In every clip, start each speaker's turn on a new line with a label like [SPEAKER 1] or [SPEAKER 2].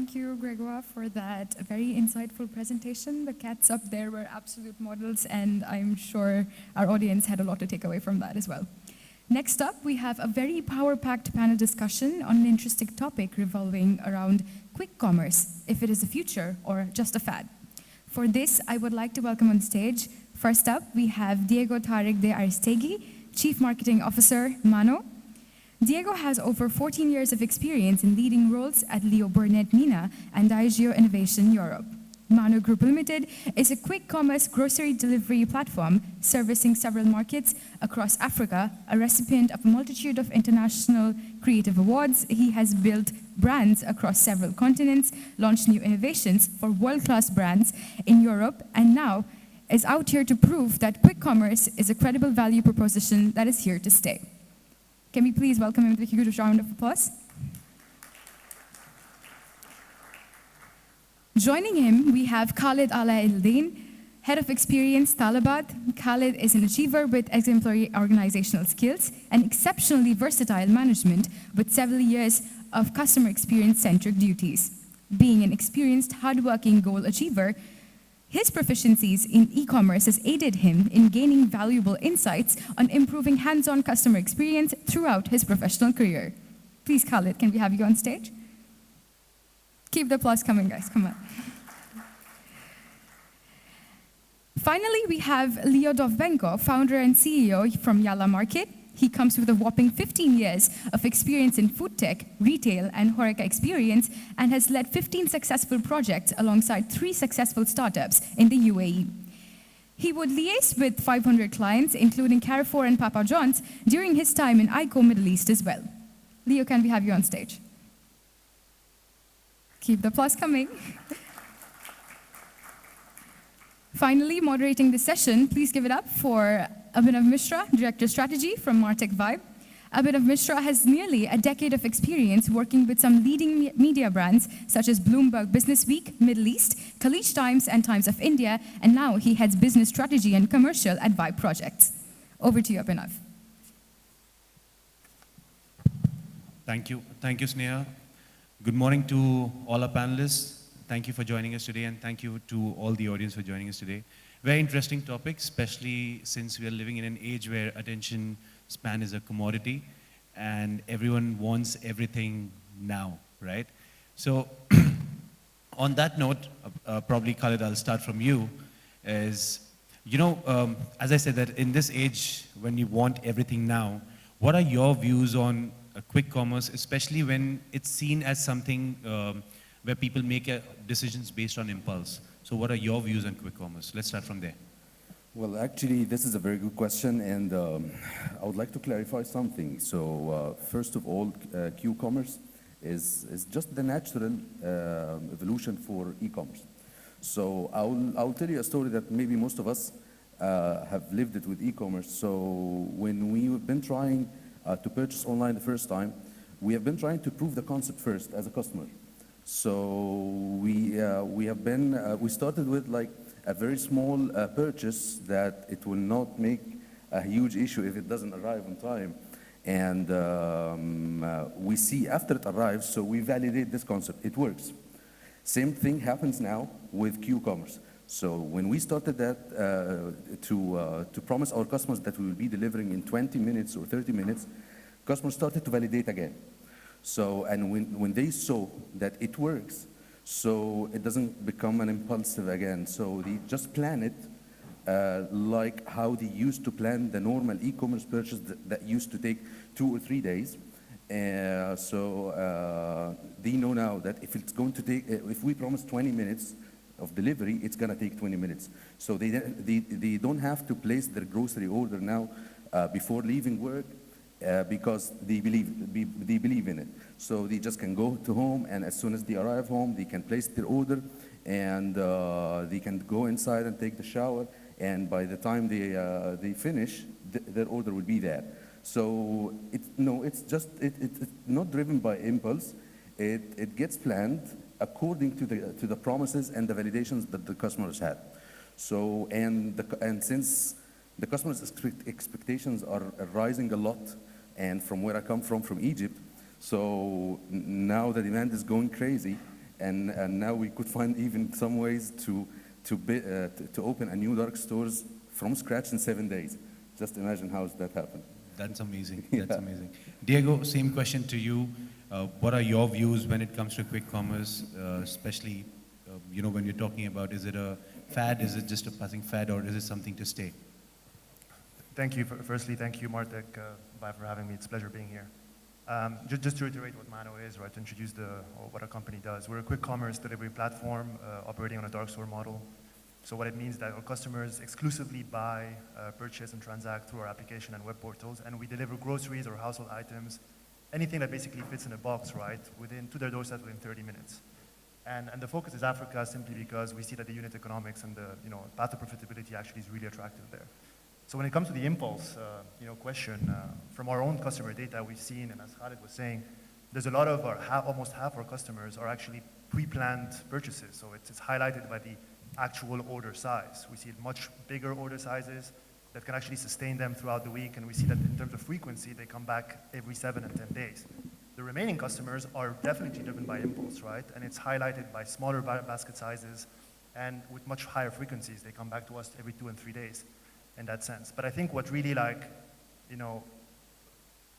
[SPEAKER 1] Thank you, Gregoire, for that very insightful presentation. The cats up there were absolute models, and I'm sure our audience had a lot to take away from that as well. Next up, we have a very power-packed panel discussion on an interesting topic revolving around quick commerce, if it is the future or just a fad. For this, I would like to welcome on stage, first up, we have Diego-Tarek de Aristegui, Chief Marketing Officer, MANO. Diego has over 14 years of experience in leading roles at Leo Burnett and Diageo Innovation Europe. MANO Group Limited is a quick commerce grocery delivery platform servicing several markets across Africa, a recipient of a multitude of international creative awards. He has built brands across several continents, launched new innovations for world-class brands in Europe, and now is out here to prove that quick commerce is a credible value proposition that is here to stay. Can we please welcome him with a huge round of applause? Joining him, we have Khaled Alaa El Din, Head of Experience, talabat. Khaled is an achiever with exemplary organizational skills and exceptionally versatile management with several years of customer experience-centric duties. Being an experienced, hardworking goal achiever, his proficiencies in e-commerce has aided him in gaining valuable insights on improving hands-on customer experience throughout his professional career. Please, Khaled, can we have you on stage? Keep the applause coming, guys, come on. Finally, we have Leo Dovbenko, founder and CEO from Yalla Market. He comes with a whopping 15 years of experience in food tech, retail, and HoReCa experience, and has led 15 successful projects alongside 3 successful startups in the UAE. He would liaise with 500 clients, including Carrefour and Papa John's, during his time in ICO Middle East as well. Leo, can we have you on stage? Keep the applause coming. Finally, moderating this session, please give it up for Abhinav Mishra, Director Strategy from Martechvibe. Abhinav Mishra has nearly a decade of experience working with some leading media brands such as Bloomberg Businessweek, Middle East, Khaleej Times, and Times of India, and now he heads business strategy and commercial at Vibe Projects. Over to you, Abhinav.
[SPEAKER 2] Thank you, Sneha. Good morning to all our panelists. Thank you for joining us today, and thank you to all the audience for joining us today. Very interesting topic, especially since we are living in an age where attention span is a commodity and everyone wants everything now, right? So on that note, probably Khaled, I'll start from you, is, as I said, that in this age when you want everything now, what are your views on quick commerce, especially when it's seen as something where people make decisions based on impulse? So what are your views on quick commerce? Let's start from there.
[SPEAKER 3] Well, actually, this is a very good question, and I would like to clarify something. So first of all, Q-commerce is just the natural evolution for e-commerce. So I'll tell you a story that maybe most of us have lived it with e-commerce. So when we've been trying to purchase online the first time, we have been trying to prove the concept first as a customer. So we started with like a very small purchase that it will not make a huge issue if it doesn't arrive on time. And we see after it arrives, so we validate this concept, it works. Same thing happens now with Q-commerce. So when we started that to promise our customers that we will be delivering in 20 minutes or 30 minutes, customers started to validate again. So, and when they saw that it works, so it doesn't become an impulsive again. So they just plan it like how they used to plan the normal e-commerce purchase that used to take 2 or 3 days. So they know now that if it's going to take, if we promise 20 minutes of delivery, it's going to take 20 minutes. So they don't have to place their grocery order now before leaving work. Because they believe in it. So they just can go to home, and as soon as they arrive home, they can place their order, and they can go inside and take the shower, and by the time they finish, their order will be there. So it's not driven by impulse. It gets planned according to the promises and the validations that the customers had. So and since the customers' expectations are rising a lot, and from where I come from Egypt, so now the demand is going crazy, and now we could find even some ways to open a new dark stores from scratch in 7 days. Just imagine how that happened.
[SPEAKER 2] That's amazing. That's amazing. Diego, same question to you. What are your views when it comes to quick commerce, especially, when you're talking about, is it a fad, is it just a passing fad, or is it something to stay?
[SPEAKER 4] Thank you. Firstly, thank you, Martechvibe, for having me. It's a pleasure being here. Just to reiterate what MANO is, right, to introduce what our company does. We're a quick commerce delivery platform operating on a dark store model. So what it means is that our customers exclusively buy, purchase, and transact through our application and web portals, and we deliver groceries or household items, anything that basically fits in a box, right, to their doorstep within 30 minutes. And the focus is Africa simply because we see that the unit economics and the path to profitability actually is really attractive there. So when it comes to the impulse question, from our own customer data we've seen, and as Khaled was saying, there's a lot of almost half our customers are actually pre-planned purchases. So it's highlighted by the actual order size. We see much bigger order sizes that can actually sustain them throughout the week, and we see that in terms of frequency, they come back every 7 and 10 days. The remaining customers are definitely driven by impulse, right? And it's highlighted by smaller basket sizes and with much higher frequencies. They come back to us every 2 and 3 days in that sense. But I think what really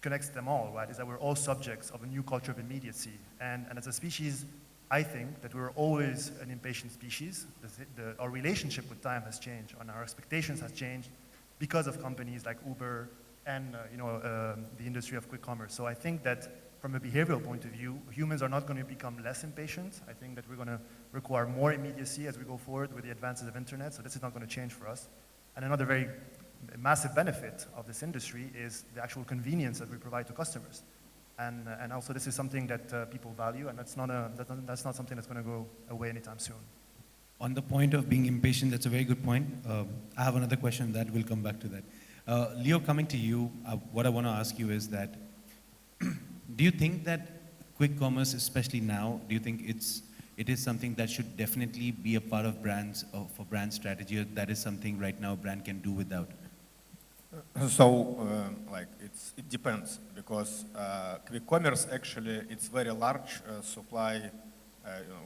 [SPEAKER 4] connects them all, right, is that we're all subjects of a new culture of immediacy. And as a species, I think that we're always an impatient species. Our relationship with time has changed, and our expectations has changed because of companies like Uber and the industry of quick commerce. So I think that from a behavioral point of view, humans are not going to become less impatient. I think that we're going to require more immediacy as we go forward with the advances of internet. So this is not going to change for us. And another very massive benefit of this industry is the actual convenience that we provide to customers. And also this is something that people value, and that's not something that's going to go away anytime soon.
[SPEAKER 2] On the point of being impatient, that's a very good point. I have another question that will come back to that. Leo, coming to you, what I want to ask you is that, do you think that quick commerce, especially now, do you think it is something that should definitely be a part of brands, for brand strategy, or that is something right now a brand can do without?
[SPEAKER 5] So, it depends, because quick commerce actually it's very large supply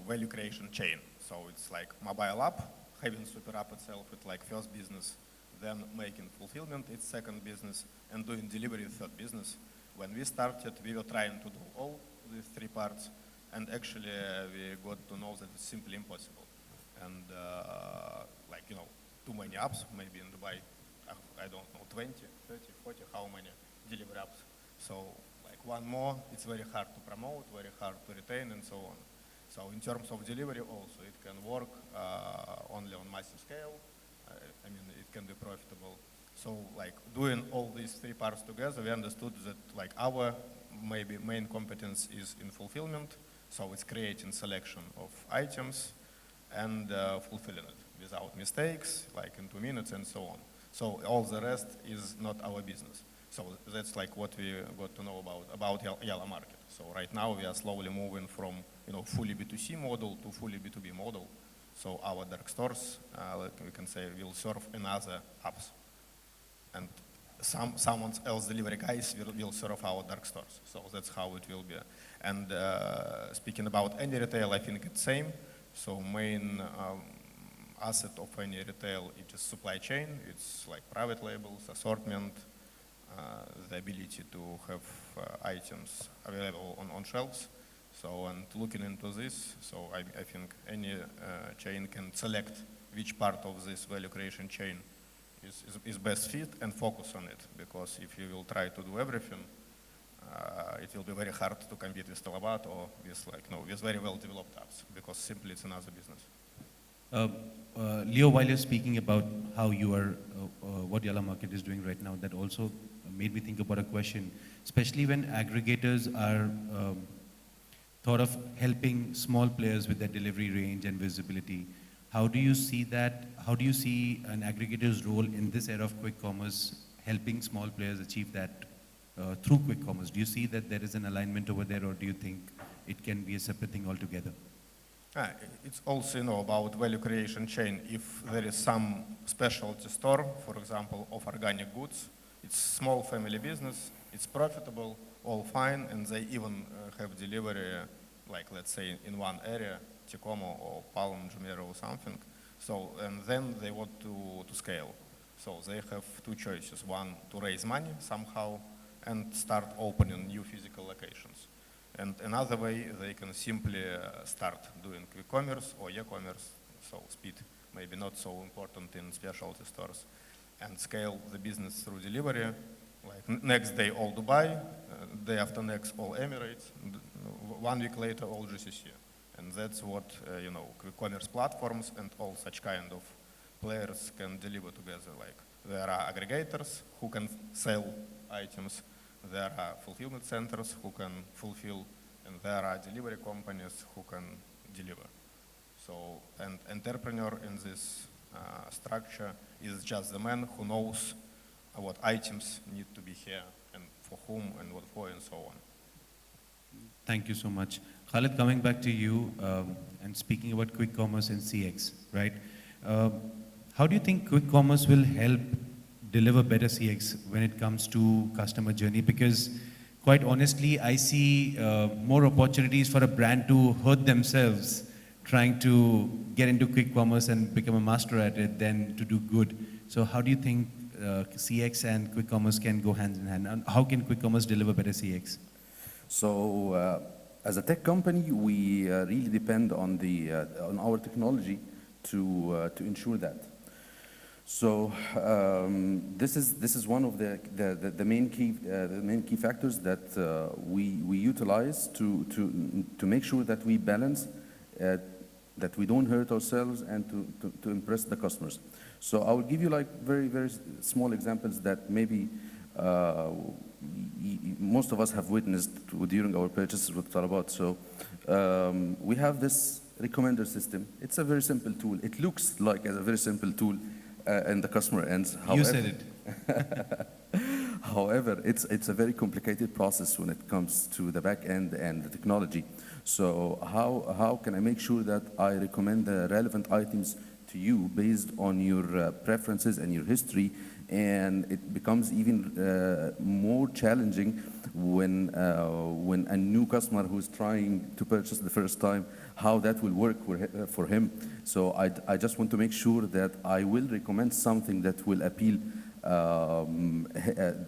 [SPEAKER 5] value creation chain. So it's like mobile app, having super app itself, it's like first business, then making fulfillment, it's second business, and doing delivery, third business. When we started, we were trying to do all these three parts, and actually we got to know that it's simply impossible. And too many apps, maybe in Dubai, I don't know, 20, 30, 40, how many delivery apps. So one more, it's very hard to promote, very hard to retain, and so on. So in terms of delivery also, it can work only on massive scale. It can be profitable. So doing all these three parts together, we understood that our maybe main competence is in fulfillment. So it's creating selection of items and fulfilling it without mistakes, in 2 minutes and so on. So all the rest is not our business. So that's what we got to know about Yalla market. So right now we are slowly moving from fully B2C model to fully B2B model. So our dark stores, we can say, will serve another apps, and someone else delivery guys will serve our dark stores. So that's how it will be. And speaking about any retail, I think it's same. So main asset of any retail, it is supply chain. It's like private labels, assortment, the ability to have items available on shelves. So, and looking into this, so I think any chain can select which part of this value creation chain is best fit and focus on it. Because if you will try to do everything, it will be very hard to compete with talabat or with very well developed apps, because simply it's another business.
[SPEAKER 2] Leo, while you're speaking about how you are, what Yalla Market is doing right now, that also made me think about a question, especially when aggregators are thought of helping small players with their delivery range and visibility. How do you see that? How do you see an aggregator's role in this era of quick commerce, helping small players achieve that through quick commerce? Do you see that there is an alignment over there, or do you think it can be a separate thing altogether?
[SPEAKER 5] It's also about value creation chain. If there is some specialty store, for example, of organic goods, it's small family business, it's profitable, all fine, and they even have delivery like let's say in one area, Tacoma or Palm, Jumeirah or something. So, and then they want to scale. So they have two choices. One, to raise money somehow and start opening new physical locations. And another way, they can simply start doing quick commerce or e-commerce, so speed maybe not so important in specialty stores, and scale the business through delivery, like next day all Dubai, day after next all Emirates, 1 week later all GCC. And that's what quick commerce platforms and all such kind of players can deliver together. Like there are aggregators who can sell items, there are fulfillment centers who can fulfill, and there are delivery companies who can deliver. So an entrepreneur in this structure is just the man who knows what items need to be here and for whom and what for and so on.
[SPEAKER 2] Thank you so much. Khaled, coming back to you and speaking about quick commerce and CX, right? How do you think quick commerce will help deliver better CX when it comes to customer journey? Because quite honestly, I see more opportunities for a brand to hurt themselves trying to get into quick commerce and become a master at it than to do good. So how do you think CX and quick commerce can go hand in hand? And how can quick commerce deliver better CX?
[SPEAKER 3] So as a tech company, we really depend on our technology to ensure that. So this is one of the main key factors that we utilize to make sure that we balance, that we don't hurt ourselves and to impress the customers. So I will give you like very small examples that maybe most of us have witnessed during our purchases with talabat. So we have this recommender system. It's a very simple tool. It looks like a very simple tool and the customer ends. However,
[SPEAKER 2] you said it.
[SPEAKER 3] However, it's a very complicated process when it comes to the back end and the technology. So how can I make sure that I recommend the relevant items to you based on your preferences and your history? And it becomes even more challenging when a new customer who's trying to purchase the first time, how that will work for him. So I just want to make sure that I will recommend something that will appeal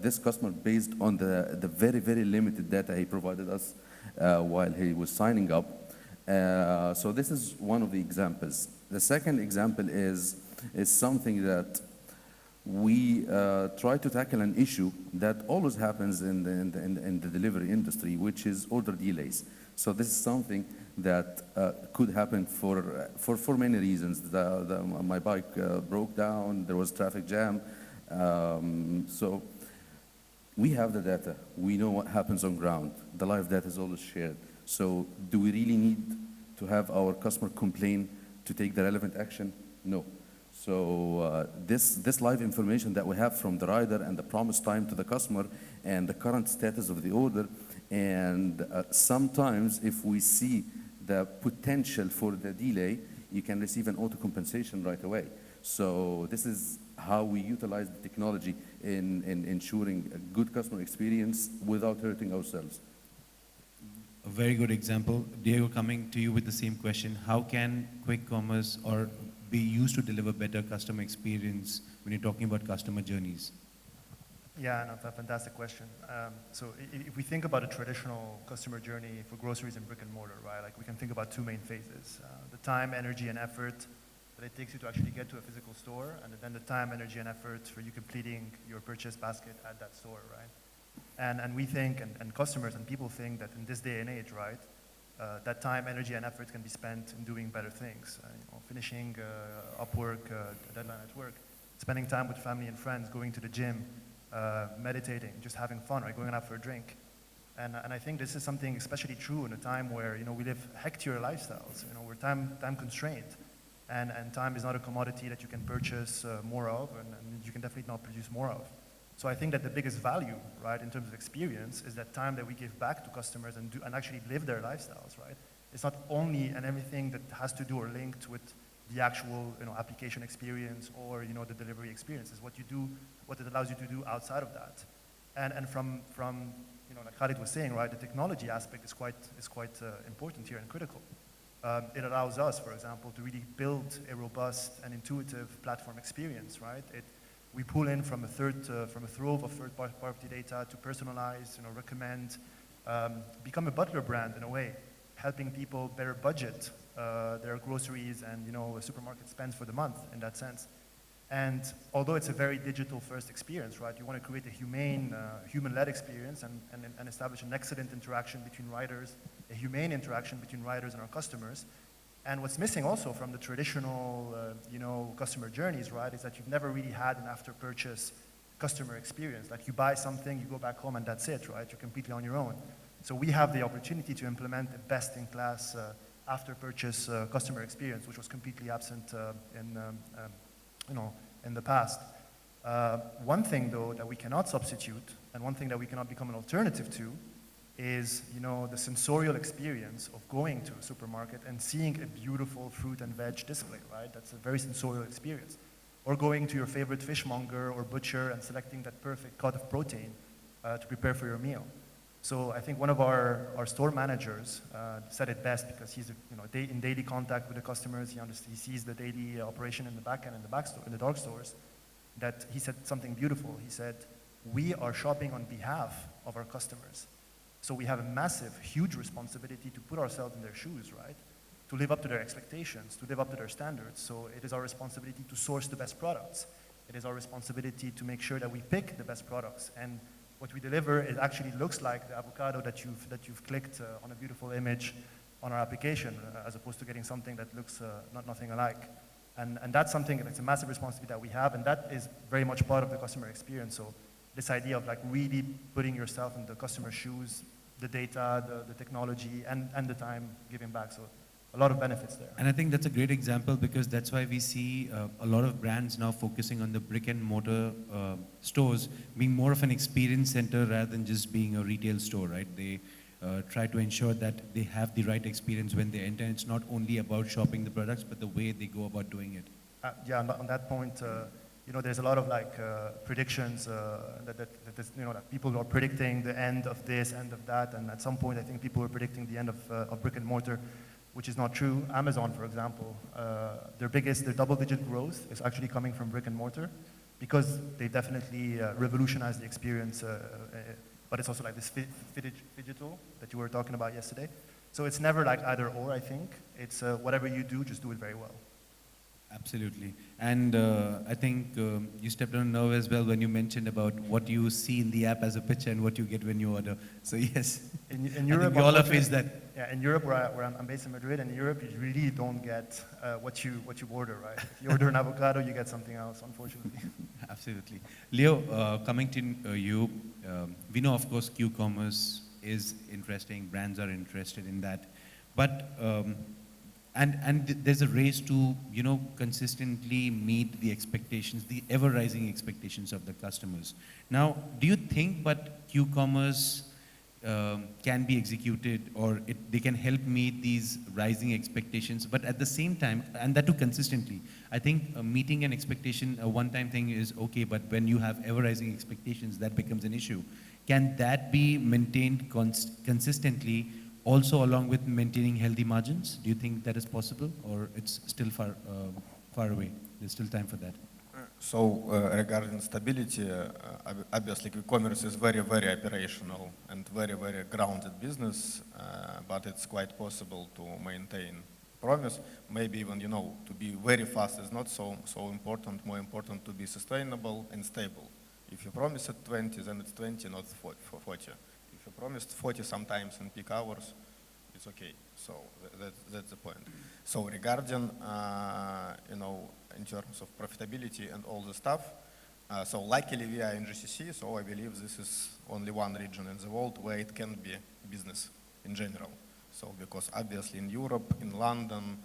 [SPEAKER 3] this customer based on the very limited data he provided us while he was signing up. So this is one of the examples. The second example is something that we try to tackle an issue that always happens in the delivery industry, which is order delays. So this is something that could happen for many reasons. My bike broke down, there was traffic jam. So we have the data. We know what happens on ground. The live data is always shared. So do we really need to have our customer complain to take the relevant action? No. So this live information that we have from the rider and the promised time to the customer and the current status of the order, and sometimes if we see the potential for the delay, you can receive an auto compensation right away. So this is how we utilize the technology in ensuring a good customer experience without hurting ourselves.
[SPEAKER 2] A very good example. Diego, coming to you with the same question. How can quick commerce or be used to deliver better customer experience when you're talking about customer journeys?
[SPEAKER 4] Yeah, no, fantastic question. So if we think about a traditional customer journey for groceries and brick and mortar, right? Like we can think about two main phases. The time, energy, and effort that it takes you to actually get to a physical store, and then the time, energy, and effort for you completing your purchase basket at that store, right? And we think, and customers and people think that in this day and age, right, that time, energy, and effort can be spent in doing better things, finishing up work, deadline at work, spending time with family and friends, going to the gym, meditating, just having fun, right, going out for a drink. And I think this is something especially true in a time where, we live hectier lifestyles, we're time constrained. And time is not a commodity that you can purchase more of, and you can definitely not produce more of. So I think that the biggest value, right, in terms of experience, is that time that we give back to customers and actually live their lifestyles, right? It's not only and everything that has to do or linked with the actual, application experience or, the delivery experience. Is what you do, what it allows you to do outside of that. And from like Khaled was saying, right, the technology aspect is quite important here and critical. It allows us, for example, to really build a robust and intuitive platform experience, right? We pull in from a trove of third-party data to personalize, recommend, become a butler brand in a way, helping people better budget their groceries and supermarket spends for the month in that sense. And although it's a very digital-first experience, right, you want to create a humane, human-led experience and establish an excellent interaction between riders, a humane interaction between riders and our customers. And what's missing also from the traditional, customer journeys, right, is that you've never really had an after-purchase customer experience. Like you buy something, you go back home, and that's it, right? You're completely on your own. So we have the opportunity to implement a best-in-class after-purchase customer experience, which was completely absent in the past. One thing, though, that we cannot substitute, and one thing that we cannot become an alternative to, is the sensorial experience of going to a supermarket and seeing a beautiful fruit and veg display, right? That's a very sensorial experience. Or going to your favorite fishmonger or butcher and selecting that perfect cut of protein to prepare for your meal. So I think one of our store managers said it best, because he's in daily contact with the customers. He sees the daily operation in the back end, in the dark stores. That he said something beautiful. He said, "We are shopping on behalf of our customers. So we have a massive, huge responsibility to put ourselves in their shoes, right? To live up to their expectations, to live up to their standards. So it is our responsibility to source the best products. It is our responsibility to make sure that we pick the best products. And what we deliver, it actually looks like the avocado that you've clicked on a beautiful image on our application, as opposed to getting something that looks nothing alike. And that's something that's a massive responsibility that we have, and that is very much part of the customer experience. So this idea of like really putting yourself in the customer's shoes, the data, the technology, and the time giving back. So a lot of benefits there.
[SPEAKER 2] And I think that's a great example, because that's why we see a lot of brands now focusing on the brick and mortar stores being more of an experience center rather than just being a retail store, right? They try to ensure that they have the right experience when they enter. It's not only about shopping the products, but the way they go about doing it.
[SPEAKER 4] Yeah, on that point, there's a lot of predictions that people are predicting the end of this, end of that, and at some point I think people were predicting the end of brick and mortar, which is not true. Amazon, for example, their double-digit growth is actually coming from brick and mortar, because they definitely revolutionized the experience, but it's also like this digital that you were talking about yesterday. So it's never like either or, I think. It's whatever you do, just do it very well.
[SPEAKER 2] Absolutely. And I think you stepped on a nerve as well when you mentioned about what you see in the app as a picture and what you get when you order. So yes,
[SPEAKER 4] in Europe,
[SPEAKER 2] we all have faced that.
[SPEAKER 4] Yeah, in Europe, where I'm based in Madrid, in Europe, you really don't get what you order, right? If you order an avocado, you get something else, unfortunately.
[SPEAKER 2] Absolutely. Leo, coming to you, we know, of course, Q-commerce is interesting. Brands are interested in that. But and there's a race to, consistently meet the expectations, the ever-rising expectations of the customers. Now, do you think but Q-commerce can be executed, or they can help meet these rising expectations, but at the same time, and that too consistently? I think meeting an expectation, a one-time thing is okay, but when you have ever-rising expectations, that becomes an issue. Can that be maintained consistently, also along with maintaining healthy margins? Do you think that is possible, or it's still far away? There's still time for that.
[SPEAKER 5] So regarding stability, obviously e-commerce is very, very operational and very, very grounded business, but it's quite possible to maintain promise. Maybe even, to be very fast is not so important. More important to be sustainable and stable. If you promise at 20, then it's 20, not 40. If you promised 40 sometimes in peak hours, it's okay. So that's the point. So regarding, in terms of profitability and all the stuff, so luckily we are in GCC, so I believe this is only one region in the world where it can be business in general. So because obviously in Europe, in London,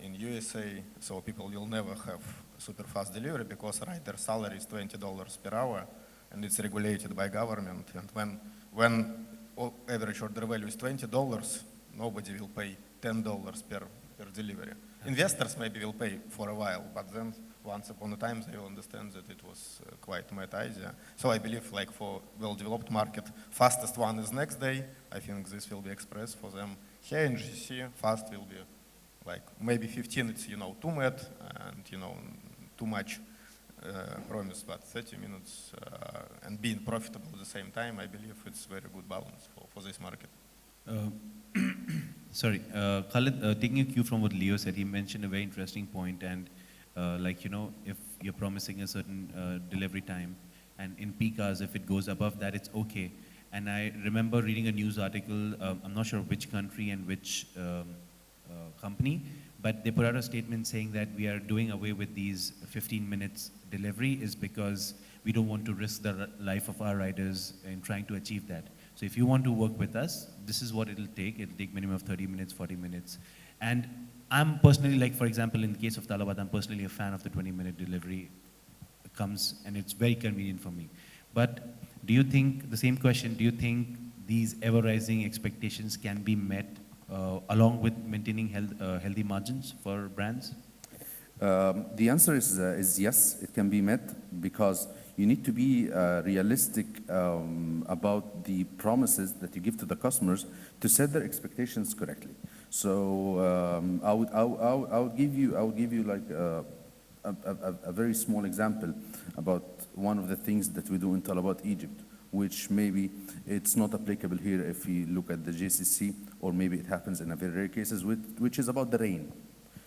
[SPEAKER 5] in USA, so people will never have super fast delivery because rider salary is $20 per hour, and it's regulated by government. And when average order value is $20, nobody will pay $10 per delivery. Investors maybe will pay for a while, but then once upon a time they will understand that it was quite mad idea. So I believe like for well-developed market, fastest one is next day. I think this will be express for them. Here in GCC, fast will be like maybe 15, it's, too mad and, too much promise, but 30 minutes and being profitable at the same time, I believe it's very good balance for this market.
[SPEAKER 2] Sorry, Khaled, taking a cue from what Leo said, he mentioned a very interesting point, and if you're promising a certain delivery time, and in peak hours, if it goes above that, it's okay. And I remember reading a news article, I'm not sure which country and which company, but they put out a statement saying that we are doing away with these 15 minutes delivery is because we don't want to risk the life of our riders in trying to achieve that. So if you want to work with us, this is what it'll take. It'll take minimum of 30 minutes, 40 minutes. And I'm personally, like for example, in the case of talabat, I'm personally a fan of the 20-minute delivery. It comes and it's very convenient for me. But do you think, the same question, do you think these ever-rising expectations can be met along with maintaining healthy margins for brands?
[SPEAKER 3] The answer is yes, it can be met, because you need to be realistic about the promises that you give to the customers to set their expectations correctly. So I would give you like a very small example about one of the things that we do in talabat Egypt, which maybe it's not applicable here if you look at the GCC, or maybe it happens in a very rare cases, which is about the rain.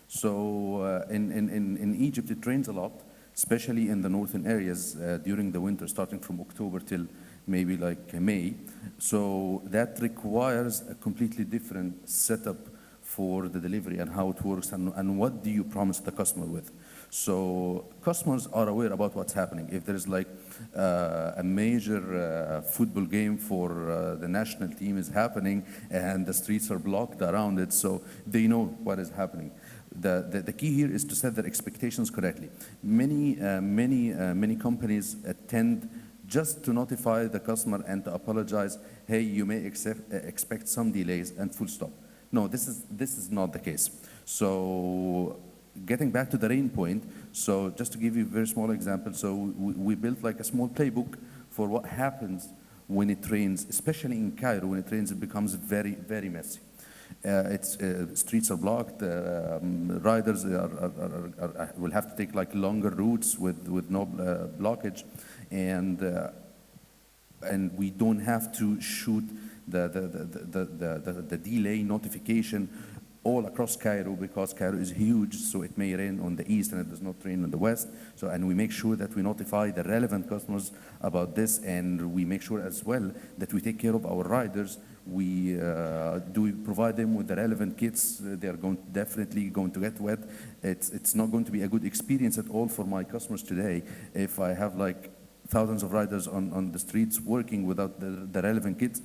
[SPEAKER 3] So in Egypt, it rains a lot, especially in the northern areas during the winter, starting from October till maybe like May. So that requires a completely different setup for the delivery and how it works, and what do you promise the customer with. So customers are aware about what's happening. If there's like a major football game for the national team is happening and the streets are blocked around it, so they know what is happening. The key here is to set their expectations correctly. Many companies tend just to notify the customer and to apologize. Hey, you may expect some delays, and full stop. No, this is not the case. So getting back to the rain point, so just to give you a very small example, so we built like a small playbook for what happens when it rains, especially in Cairo. When it rains, it becomes very, very messy. Streets are blocked. Riders will have to take like longer routes with no blockage, and we don't have to shoot the delay notification all across Cairo, because Cairo is huge, so it may rain on the east and it does not rain on the west. So, and we make sure that we notify the relevant customers about this, and we make sure as well that we take care of our riders. We provide them with the relevant kits. They are definitely going to get wet. It's not going to be a good experience at all for my customers today if I have like thousands of riders on the streets working without the relevant kits,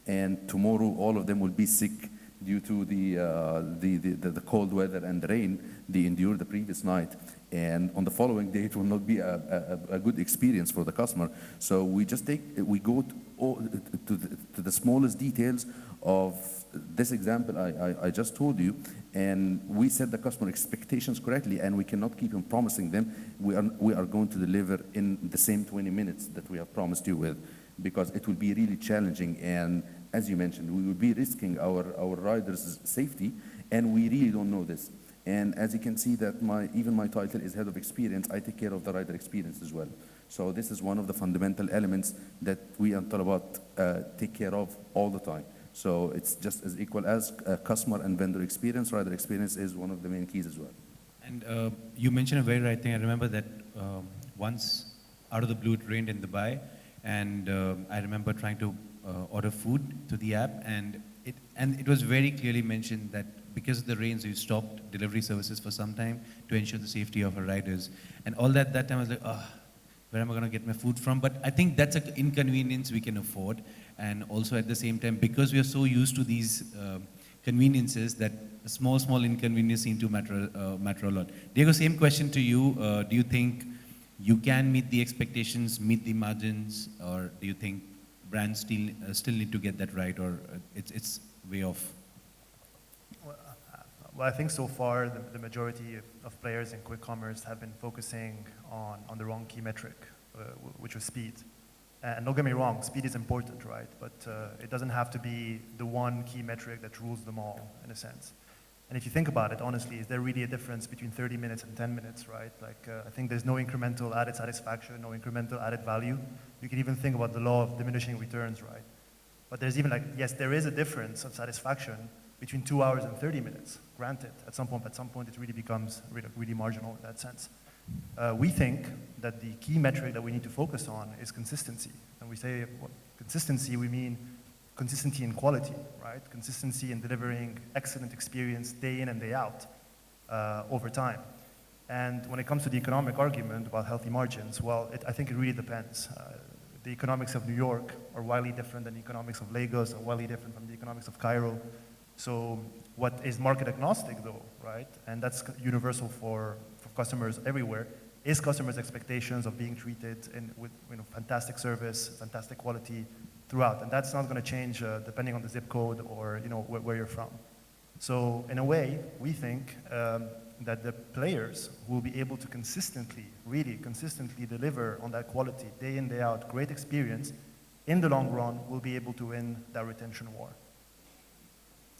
[SPEAKER 3] and tomorrow all of them will be sick due to the cold weather and the rain they endured the previous night. And on the following day, it will not be a good experience for the customer. So we go to the smallest details of this example I just told you, and we set the customer expectations correctly, and we cannot keep on promising them we are going to deliver in the same 20 minutes that we have promised you with, because it will be really challenging. And as you mentioned, we will be risking our riders' safety, and we really don't know this. And as you can see that even my title is Head of Experience, I take care of the rider experience as well. So this is one of the fundamental elements that we at talabat take care of all the time. So it's just as equal as customer and vendor experience. Rider experience is one of the main keys as well.
[SPEAKER 2] And you mentioned a very right thing. I remember that once out of the blue it rained in Dubai, and I remember trying to order food to the app, and it was very clearly mentioned that because of the rains, we stopped delivery services for some time to ensure the safety of our riders. And all that time I was like, where am I going to get my food from? But I think that's an inconvenience we can afford. And also at the same time, because we are so used to these conveniences, that small inconvenience seem to matter a lot. Diego, same question to you. Do you think you can meet the expectations, meet the margins, or do you think brands still need to get that right, or it's way off?
[SPEAKER 4] Well, I think so far the majority of players in quick commerce have been focusing on the wrong key metric, which was speed. And don't get me wrong, speed is important, right? But it doesn't have to be the one key metric that rules them all, in a sense. And if you think about it, honestly, is there really a difference between 30 minutes and 10 minutes, right? Like, I think there's no incremental added satisfaction, no incremental added value. You can even think about the law of diminishing returns, right? But there's even like, yes, there is a difference of satisfaction between 2 hours and 30 minutes, granted. At some point, it really becomes really marginal in that sense. We think that the key metric that we need to focus on is consistency. And we say consistency, we mean consistency in quality, right? Consistency in delivering excellent experience day in and day out over time. And when it comes to the economic argument about healthy margins, well, I think it really depends. The economics of New York are wildly different than the economics of Lagos, are wildly different from the economics of Cairo. So what is market agnostic though, right? And that's universal for customers everywhere, is customers' expectations of being treated with fantastic service, fantastic quality throughout. And that's not going to change depending on the zip code or where you're from. So in a way, we think that the players who will be able to really consistently deliver on that quality, day in, day out, great experience, in the long run, will be able to win that retention war.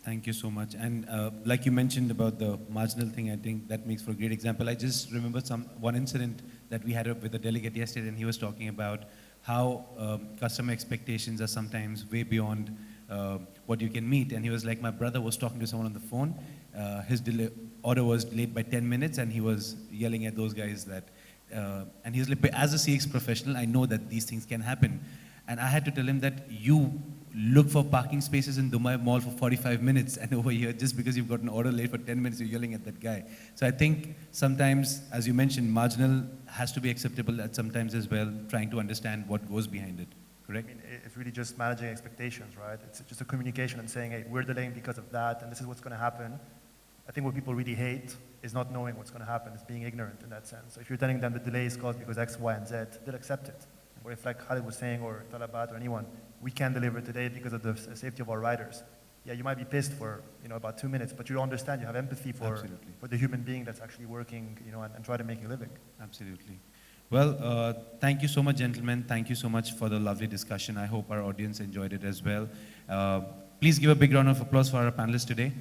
[SPEAKER 2] Thank you so much. And like you mentioned about the marginal thing, I think that makes for a great example. I just remember one incident that we had with a delegate yesterday, and he was talking about how customer expectations are sometimes way beyond what you can meet. And he was like, my brother was talking to someone on the phone. His order was delayed by 10 minutes, and he was yelling at those guys that, and he was like, as a CX professional, I know that these things can happen. And I had to tell him that you look for parking spaces in Dubai Mall for 45 minutes, and over here, just because you've got an order late for 10 minutes, you're yelling at that guy. So I think sometimes, as you mentioned, marginal has to be acceptable at sometimes as well, trying to understand what goes behind it, correct?
[SPEAKER 4] I mean, it's really just managing expectations, right? It's just a communication and saying, hey, we're delaying because of that, and this is what's going to happen. I think what people really hate is not knowing what's going to happen, is being ignorant in that sense. So if you're telling them the delay is caused because X, Y, and Z, they'll accept it. Or if, like Khaled was saying, or talabat, or anyone, we can't deliver today because of the safety of our riders. Yeah, you might be pissed for about 2 minutes, but you understand, you have empathy for the human being that's actually working, and try to make a living.
[SPEAKER 2] Absolutely. Well, thank you so much, gentlemen. Thank you so much for the lovely discussion. I hope our audience enjoyed it as well. Please give a big round of applause for our panelists today.